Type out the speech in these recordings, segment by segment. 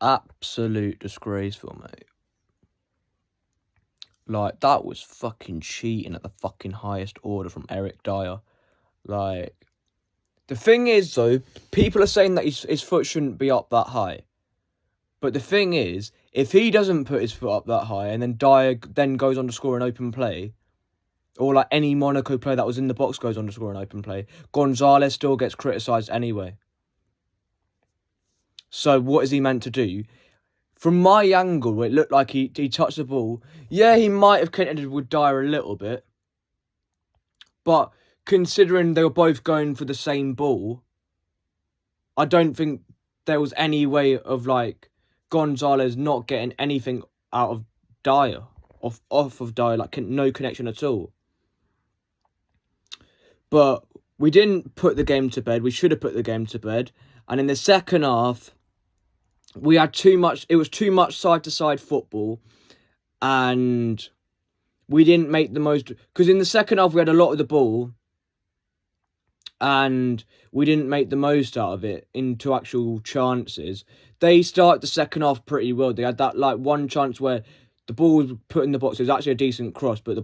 absolute disgraceful, mate. Like, that was fucking cheating at the fucking highest order from Eric Dyer. Like, the thing is, though, people are saying that his foot shouldn't be up that high. But the thing is, if he doesn't put his foot up that high and then Dyer then goes on to score an open play, or like any Monaco player that was in the box goes on to score an open play, Gonzalez still gets criticised anyway. So what is he meant to do? From my angle, it looked like he touched the ball. Yeah, he might have connected with Dyer a little bit. But considering they were both going for the same ball, I don't think there was any way of, like, Gonzalez not getting anything out of Dyer. Off of Dyer, like, no connection at all. But we didn't put the game to bed. We should have put the game to bed. And in the second half, we had too much. It was too much side-to-side football. And we didn't make the most. Because in the second half, we had a lot of the ball. And we didn't make the most out of it into actual chances. They started the second half pretty well. They had that, like, one chance where the ball was put in the box. It was actually a decent cross, but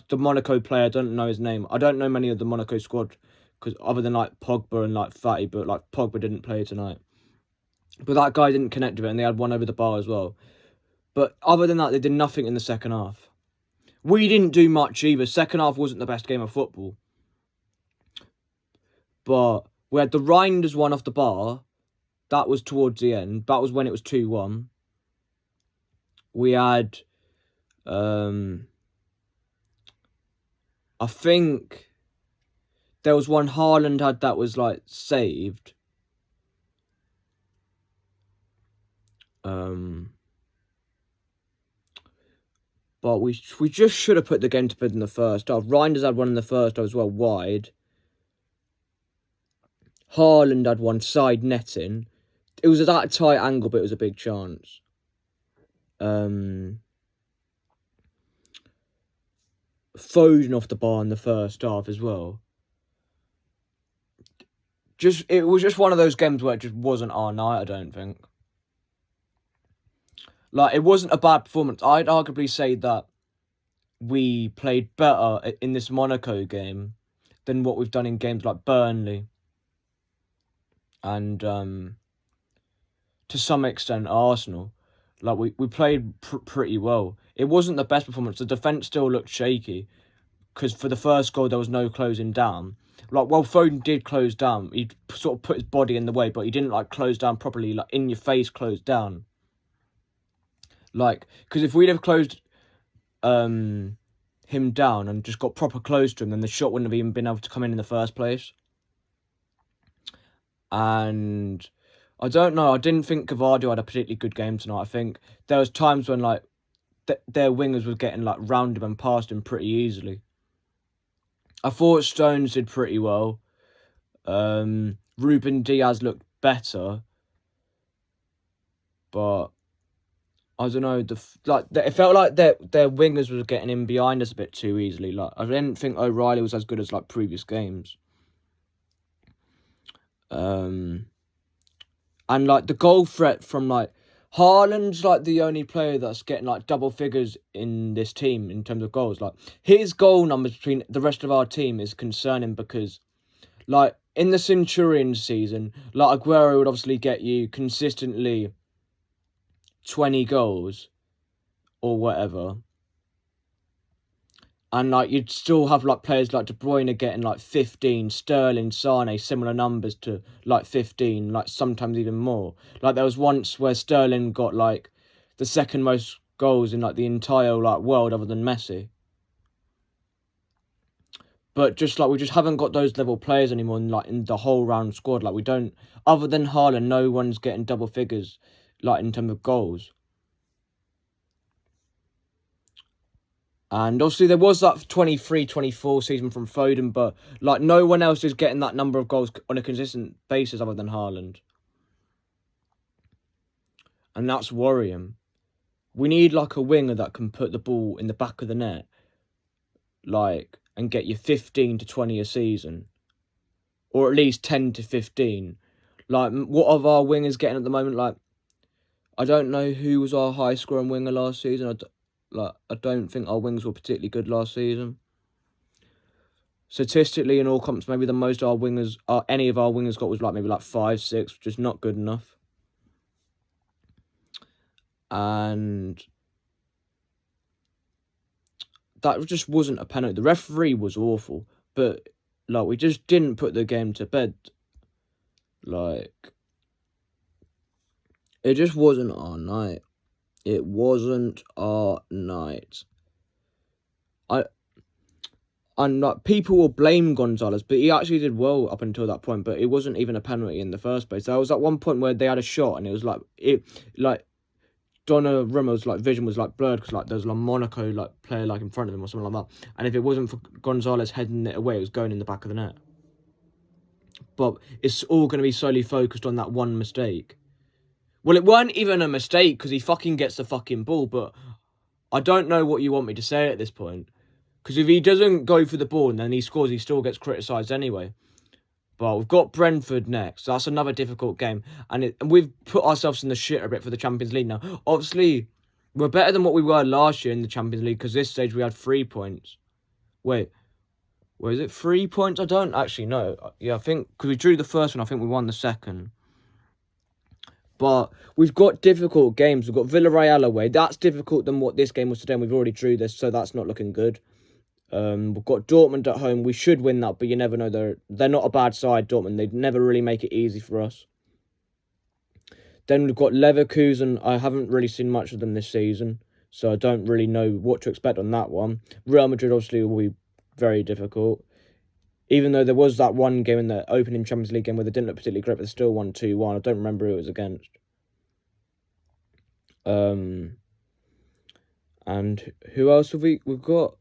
the Monaco player, I don't know his name. I don't know many of the Monaco squad, because other than, like, Pogba and, like, Fatty, but, like, Pogba didn't play tonight. But that guy didn't connect with it, and they had one over the bar as well. But other than that, they did nothing in the second half. We didn't do much either. Second half wasn't the best game of football. But we had the Reinders one off the bar. That was towards the end. That was when it was 2-1. We had, I think there was one Haaland had that was, like, saved. But we just should have put the game to bed in the first half. Reinders had one in the first half as well, wide. Haaland had one side netting. It was at that tight angle, but it was a big chance. Foden off the bar in the first half as well. It was just one of those games where it just wasn't our night, I don't think. Like, it wasn't a bad performance. I'd arguably say that we played better in this Monaco game than what we've done in games like Burnley. And, to some extent, Arsenal. Like, we played pretty well. It wasn't the best performance. The defence still looked shaky, because for the first goal, there was no closing down. Like, well, Foden did close down. He sort of put his body in the way, but he didn't, like, close down properly, like, in your face closed down. Like, because if we'd have closed him down and just got proper close to him, then the shot wouldn't have even been able to come in the first place. And I don't know. I didn't think Gavardio had a particularly good game tonight. I think there was times when, like, their wingers were getting, like, round him and past him pretty easily. I thought Stones did pretty well. Ruben Diaz looked better, but I don't know. It felt like their wingers were getting in behind us a bit too easily. Like, I didn't think O'Reilly was as good as, like, previous games. And, like, the goal threat from, like, Haaland's, like, the only player that's getting, like, double figures in this team in terms of goals. Like, his goal numbers between the rest of our team is concerning, because, like, in the Centurions season, like, Aguero would obviously get you consistently 20 goals or whatever. And, like, you'd still have, like, players like De Bruyne getting, like, 15, Sterling, Sane, similar numbers to, like, 15, like, sometimes even more. Like, there was once where Sterling got, like, the second most goals in, like, the entire, like, world other than Messi. But just, like, we just haven't got those level players anymore in the whole round squad. Like, we don't, other than Haaland, no one's getting double figures, like, in terms of goals. And obviously there was that 23-24 season from Foden, but, like, no one else is getting that number of goals on a consistent basis other than Haaland. And that's worrying. We need, like, a winger that can put the ball in the back of the net, like, and get you 15 to 20 a season. Or at least 10 to 15. Like, what are our wingers getting at the moment? Like, I don't know who was our high scoring winger last season. I don't think our wings were particularly good last season. Statistically, in all comps, maybe the most any of our wingers got was maybe 5, 6, just not good enough. And that just wasn't a penalty. The referee was awful, but we just didn't put the game to bed. It just wasn't our night. It wasn't our night. People will blame Gonzalez, but he actually did well up until that point. But it wasn't even a penalty in the first place. There was at one point where they had a shot, and it was Donnarumma's vision was blurred because there's a Monaco player in front of him or something like that. And if it wasn't for Gonzalez heading it away, it was going in the back of the net. But it's all going to be solely focused on that one mistake. Well, it weren't even a mistake because he fucking gets the fucking ball. But I don't know what you want me to say at this point. Because if he doesn't go for the ball and then he scores, he still gets criticised anyway. But we've got Brentford next. That's another difficult game. And we've put ourselves in the shit a bit for the Champions League now. Obviously, we're better than what we were last year in the Champions League because this stage we had 3 points. Wait, was it 3 points? I don't actually know. Yeah, I think because we drew the first one, I think we won the second. But we've got difficult games. We've got Villarreal away. That's difficult than what this game was today. And we've already drew this, so that's not looking good. We've got Dortmund at home. We should win that, but you never know. They're not a bad side, Dortmund. They'd never really make it easy for us. Then we've got Leverkusen. I haven't really seen much of them this season, so I don't really know what to expect on that one. Real Madrid obviously will be very difficult. Even though there was that one game in the opening Champions League game where they didn't look particularly great, but they still won 2-1. I don't remember who it was against. And who else have we've got?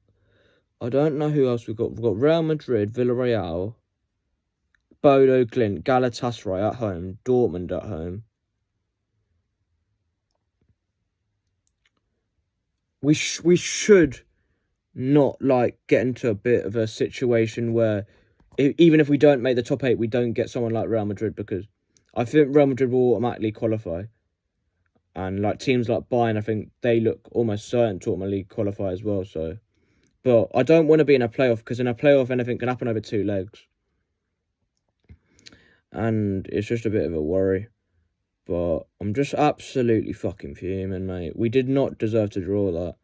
I don't know who else we've got. We've got Real Madrid, Villarreal, Bodo Glimt, Galatasaray at home, Dortmund at home. We should not get into a bit of a situation where even if we don't make the top 8, we don't get someone like Real Madrid, because I think Real Madrid will automatically qualify. And teams like Bayern, I think they look almost certain to automatically qualify as well, so... But I don't want to be in a playoff, because in a playoff, anything can happen over 2 legs. And it's just a bit of a worry. But I'm just absolutely fucking fuming, mate. We did not deserve to draw that.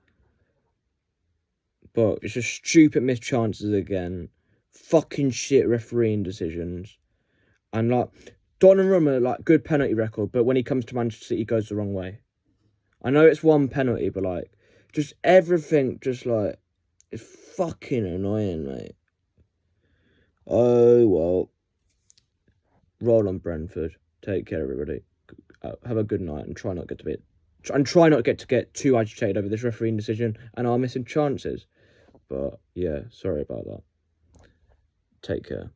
But it's just stupid missed chances again. Fucking shit refereeing decisions. And Donnarumma, good penalty record, but when he comes to Manchester City, he goes the wrong way. I know it's one penalty, but just everything it's fucking annoying, mate. Oh, well. Roll on Brentford. Take care, everybody. Have a good night and try not to get too agitated over this refereeing decision and our missing chances. But, yeah, sorry about that. Take care.